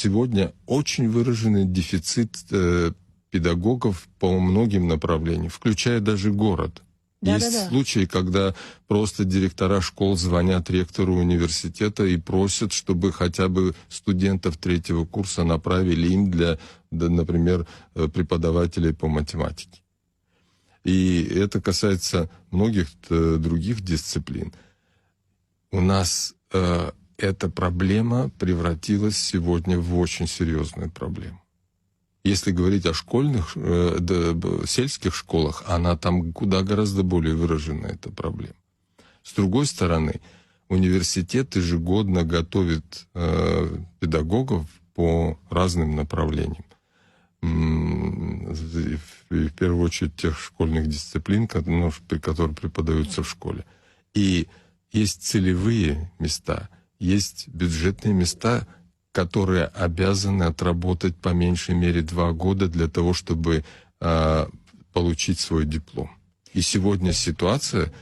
сегодня очень выраженный дефицит педагогов по многим направлениям, включая даже город. Есть случаи, когда просто директора школ звонят ректору университета и просят, чтобы хотя бы студентов 3-го курса направили им для, например, преподавателей по математике. И это касается многих других дисциплин. У нас эта проблема превратилась сегодня в очень серьезную проблему. Если говорить о школьных, сельских школах, она там куда гораздо более выражена, эта проблема. С другой стороны, университет ежегодно готовит педагогов по разным направлениям. В первую очередь тех школьных дисциплин, которые преподаются в школе. И есть целевые места, есть бюджетные места, которые обязаны отработать по меньшей мере 2 года для того, чтобы получить свой диплом. И сегодня ситуация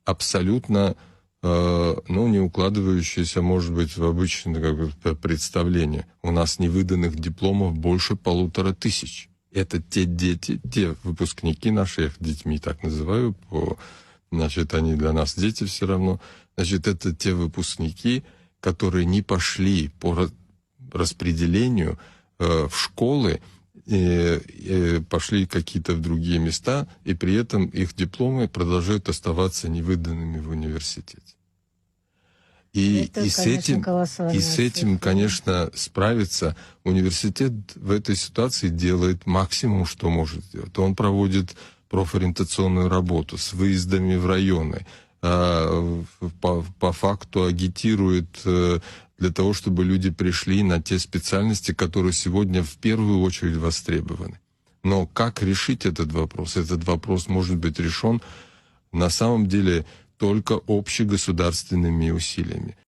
абсолютно не укладывающаяся, может быть, в обычное представление. У нас невыданных дипломов больше 1500. Это те дети, те выпускники наши, я их детьми так называю, значит, они для нас дети все равно. Значит, это те выпускники, которые не пошли по распределению в школы, пошли какие-то в другие места, и при этом их дипломы продолжают оставаться невыданными в университете. И с этим, конечно, справиться университет в этой ситуации делает максимум, что может сделать. Он проводит профориентационную работу с выездами в районы, по факту агитирует для того, чтобы люди пришли на те специальности, которые сегодня в первую очередь востребованы. Но как решить этот вопрос? Этот вопрос может быть решен на самом деле только общегосударственными усилиями.